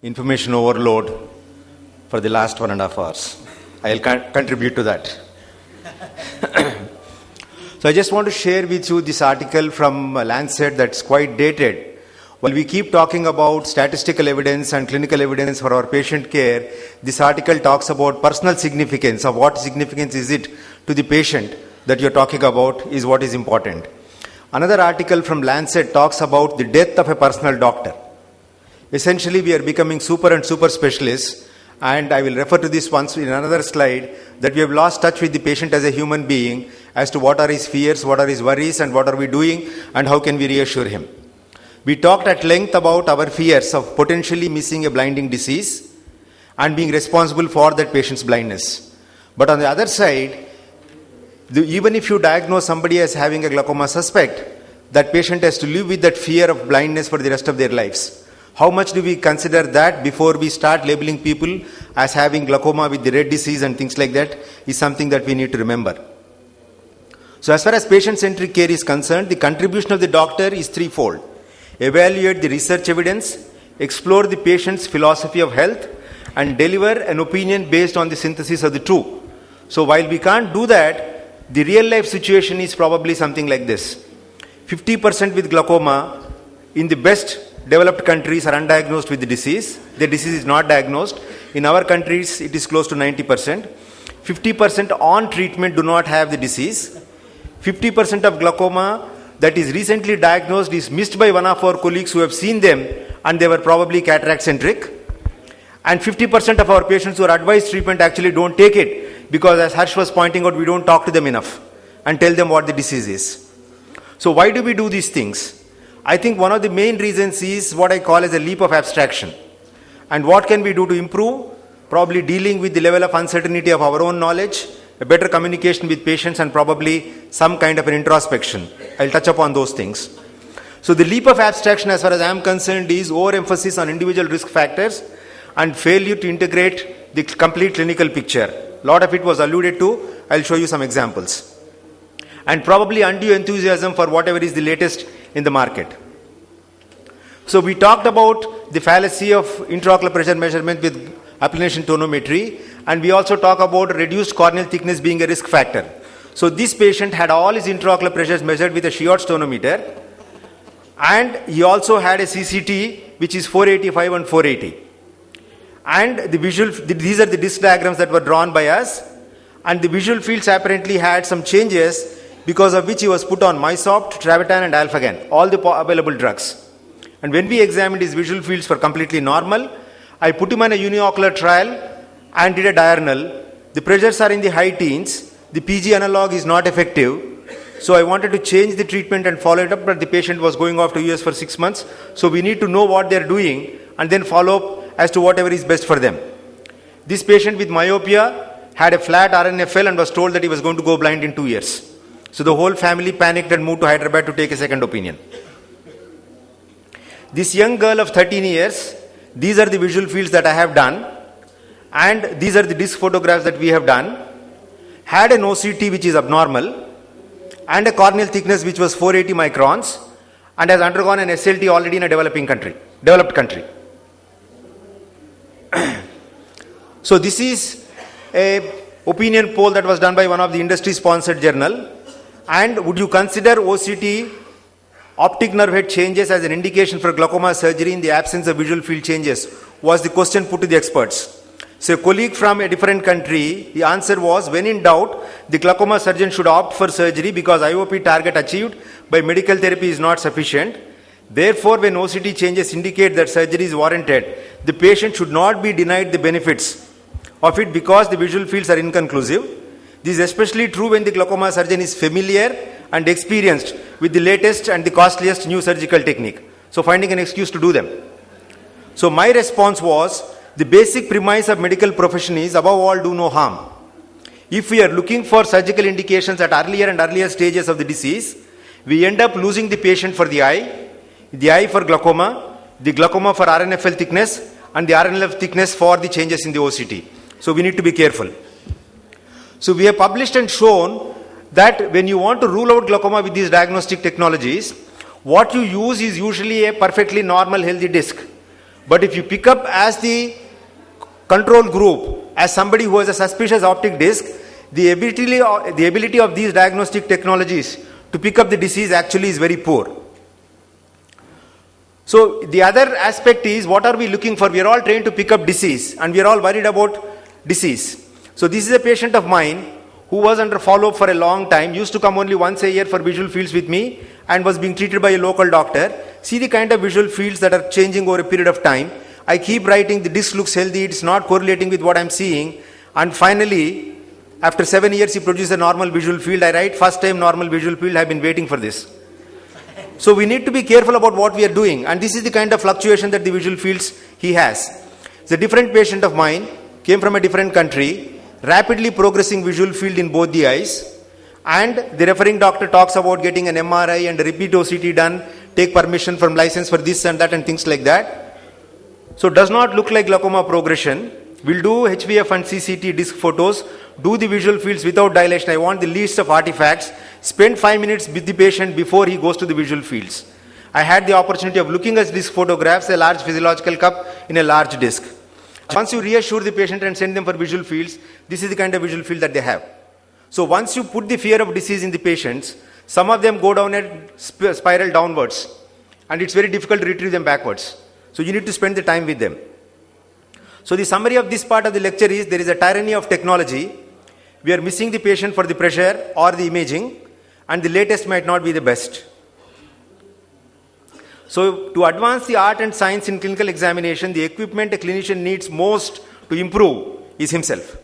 information overload for the last 1.5 hours. I'll contribute to that. So I just want to share with you this article from Lancet that's quite dated. While we keep talking about statistical evidence and clinical evidence for our patient care, this article talks about personal significance of what significance is it to the patient that you're talking about is what is important. Another article from Lancet talks about the death of a personal doctor. Essentially, we are becoming super and super specialists, and I will refer to this once in another slide, that we have lost touch with the patient as a human being as to what are his fears, what are his worries, and what are we doing, and how can we reassure him. We talked at length about our fears of potentially missing a blinding disease and being responsible for that patient's blindness. But on the other side, even if you diagnose somebody as having a glaucoma suspect, that patient has to live with that fear of blindness for the rest of their lives. How much do we consider that before we start labeling people as having glaucoma with the red disease and things like that is something that we need to remember. So as far as patient-centric care is concerned, the contribution of the doctor is threefold. Evaluate the research evidence, explore the patient's philosophy of health, and deliver an opinion based on the synthesis of the two. So while we can't do that, the real life situation is probably something like this. 50% with glaucoma in the best developed countries are undiagnosed with the disease. The disease is not diagnosed. In our countries, it is close to 90%. 50% on treatment do not have the disease. 50% of glaucoma that is recently diagnosed is missed by one of our colleagues who have seen them, and they were probably cataract centric. And 50% of our patients who are advised treatment actually don't take it because, as Harsh was pointing out, we don't talk to them enough and tell them what the disease is. So why do we do these things? I think one of the main reasons is what I call as a leap of abstraction. And what can we do to improve? Probably dealing with the level of uncertainty of our own knowledge, a better communication with patients, and probably some kind of an introspection. I'll touch upon those things. So the leap of abstraction, as far as I am concerned, is overemphasis on individual risk factors and failure to integrate the complete clinical picture. A lot of it was alluded to. I'll show you some examples. And probably undue enthusiasm for whatever is the latest in the market. So we talked about the fallacy of intraocular pressure measurement with applanation tonometry, and we also talk about reduced corneal thickness being a risk factor. So this patient had all his intraocular pressures measured with a Schiot's tonometer, and he also had a CCT which is 485 and 480. And these are the disc diagrams that were drawn by us, and the visual fields apparently had some changes, because of which he was put on Mysopt, Travatan and Alphagan, all the available drugs. And when we examined his visual fields for completely normal, I put him on a uniocular trial and did a diurnal. The pressures are in the high teens. The PG analog is not effective. So I wanted to change the treatment and follow it up, but the patient was going off to US for 6 months. So we need to know what they're doing and then follow up as to whatever is best for them. This patient with myopia had a flat RNFL and was told that he was going to go blind in 2 years. So the whole family panicked and moved to Hyderabad to take a second opinion. This young girl of 13 years, these are the visual fields that I have done, and these are the disc photographs that we have done, had an OCT which is abnormal, and a corneal thickness which was 480 microns, and has undergone an SLT already in a developed country. So this is a opinion poll that was done by one of the industry sponsored journal. And would you consider OCT, optic nerve head changes, as an indication for glaucoma surgery in the absence of visual field changes? Was the question put to the experts. So a colleague from a different country, the answer was, when in doubt, the glaucoma surgeon should opt for surgery because IOP target achieved by medical therapy is not sufficient. Therefore, when OCT changes indicate that surgery is warranted, the patient should not be denied the benefits of it because the visual fields are inconclusive. This is especially true when the glaucoma surgeon is familiar and experienced with the latest and the costliest new surgical technique. So finding an excuse to do them. So my response was, the basic premise of medical profession is, above all, do no harm. If we are looking for surgical indications at earlier and earlier stages of the disease, we end up losing the patient for the eye for glaucoma, the glaucoma for RNFL thickness, and the RNFL thickness for the changes in the OCT. So we need to be careful. So we have published and shown that when you want to rule out glaucoma with these diagnostic technologies, what you use is usually a perfectly normal healthy disc. But if you pick up as the control group, as somebody who has a suspicious optic disc, the ability of these diagnostic technologies to pick up the disease actually is very poor. So the other aspect is, what are we looking for? We are all trained to pick up disease and we are all worried about disease. So this is a patient of mine who was under follow-up for a long time, used to come only once a year for visual fields with me and was being treated by a local doctor. See the kind of visual fields that are changing over a period of time. I keep writing, the disc looks healthy, it's not correlating with what I'm seeing. And finally, after 7 years, he produced a normal visual field. I write, first time normal visual field, I've been waiting for this. So we need to be careful about what we are doing. And this is the kind of fluctuation that the visual fields he has. It's a different patient of mine, came from a different country, rapidly progressing visual field in both the eyes. And the referring doctor talks about getting an MRI and a repeat OCT done, take permission from license for this and that and things like that. So does not look like glaucoma progression. We'll do HVF and CCT disc photos, do the visual fields without dilation. I want the least of artifacts. Spend 5 minutes with the patient before he goes to the visual fields. I had the opportunity of looking at disc photographs, a large physiological cup in a large disc. Once you reassure the patient and send them for visual fields, this is the kind of visual field that they have. So once you put the fear of disease in the patients, some of them go down and spiral downwards. And it's very difficult to retrieve them backwards. So you need to spend the time with them. So the summary of this part of the lecture is, there is a tyranny of technology. We are missing the patient for the pressure or the imaging, and the latest might not be the best. So to advance the art and science in clinical examination, the equipment a clinician needs most to improve is himself.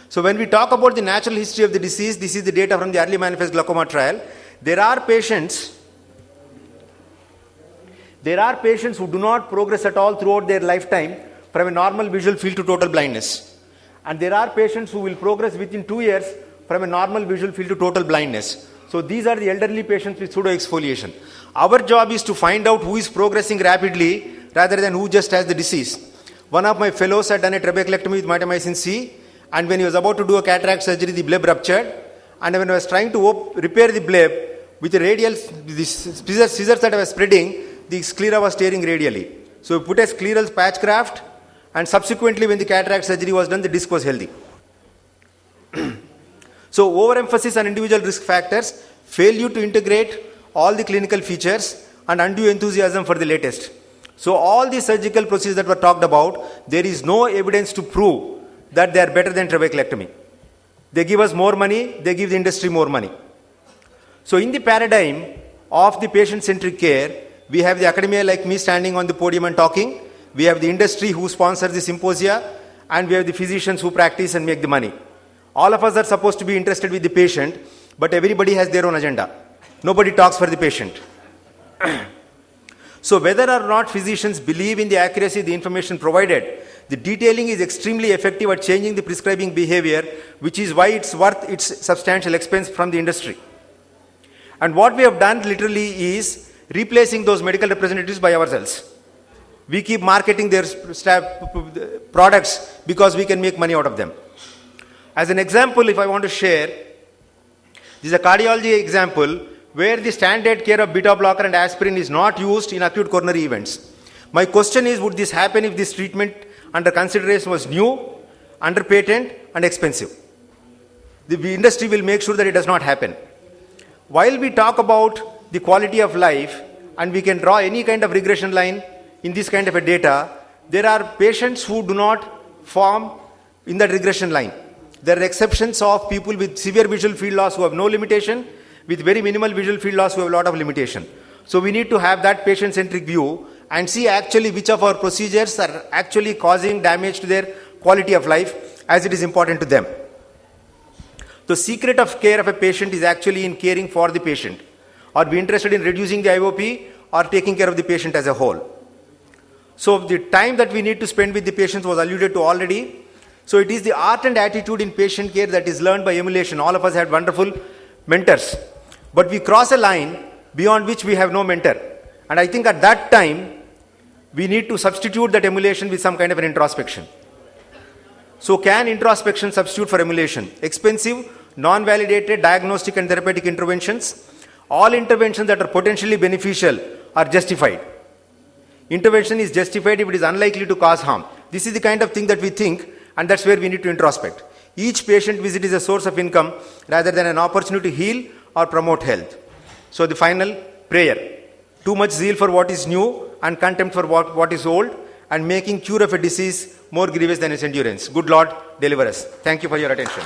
So when we talk about the natural history of the disease, this is the data from the early manifest glaucoma trial. There are patients who do not progress at all throughout their lifetime from a normal visual field to total blindness. And there are patients who will progress within 2 years from a normal visual field to total blindness. So these are the elderly patients with pseudoexfoliation. Our job is to find out who is progressing rapidly rather than who just has the disease. One of my fellows had done a trabeculectomy with mitomycin C, and when he was about to do a cataract surgery, the bleb ruptured. And when I was trying to repair the bleb, with the radial, the scissors that I was spreading, the sclera was tearing radially. So we put a scleral patch graft, and subsequently when the cataract surgery was done, the disc was healthy. So overemphasis on individual risk factors, failure to integrate all the clinical features, and undue enthusiasm for the latest. So all the surgical procedures that were talked about, there is no evidence to prove that they are better than trabeculectomy. They give us more money, they give the industry more money. So in the paradigm of the patient-centric care, we have the academia like me standing on the podium and talking, we have the industry who sponsors the symposia, and we have the physicians who practice and make the money. All of us are supposed to be interested with the patient, but everybody has their own agenda. Nobody talks for the patient. So whether or not physicians believe in the accuracy of the information provided, the detailing is extremely effective at changing the prescribing behavior, which is why it's worth its substantial expense from the industry. And what we have done literally is replacing those medical representatives by ourselves. We keep marketing their products because we can make money out of them. As an example, if I want to share, this is a cardiology example where the standard care of beta blocker and aspirin is not used in acute coronary events. My question is, would this happen if this treatment under consideration was new, under patent, and expensive? The industry will make sure that it does not happen. While we talk about the quality of life, and we can draw any kind of regression line in this kind of a data, there are patients who do not form in that regression line. There are exceptions of people with severe visual field loss who have no limitation, with very minimal visual field loss who have a lot of limitation. So we need to have that patient-centric view and see actually which of our procedures are actually causing damage to their quality of life, as it is important to them. The secret of care of a patient is actually in caring for the patient, or be interested in reducing the IOP or taking care of the patient as a whole. So the time that we need to spend with the patients was alluded to already. So it is the art and attitude in patient care that is learned by emulation. All of us had wonderful mentors, but we cross a line beyond which we have no mentor. And I think at that time, we need to substitute that emulation with some kind of an introspection. So can introspection substitute for emulation? Expensive, non-validated diagnostic and therapeutic interventions. All interventions that are potentially beneficial are justified. Intervention is justified if it is unlikely to cause harm. This is the kind of thing that we think, and that's where we need to introspect. Each patient visit is a source of income rather than an opportunity to heal or promote health. So the final prayer. Too much zeal for what is new and contempt for what is old, and making cure of a disease more grievous than its endurance. Good Lord, deliver us. Thank you for your attention.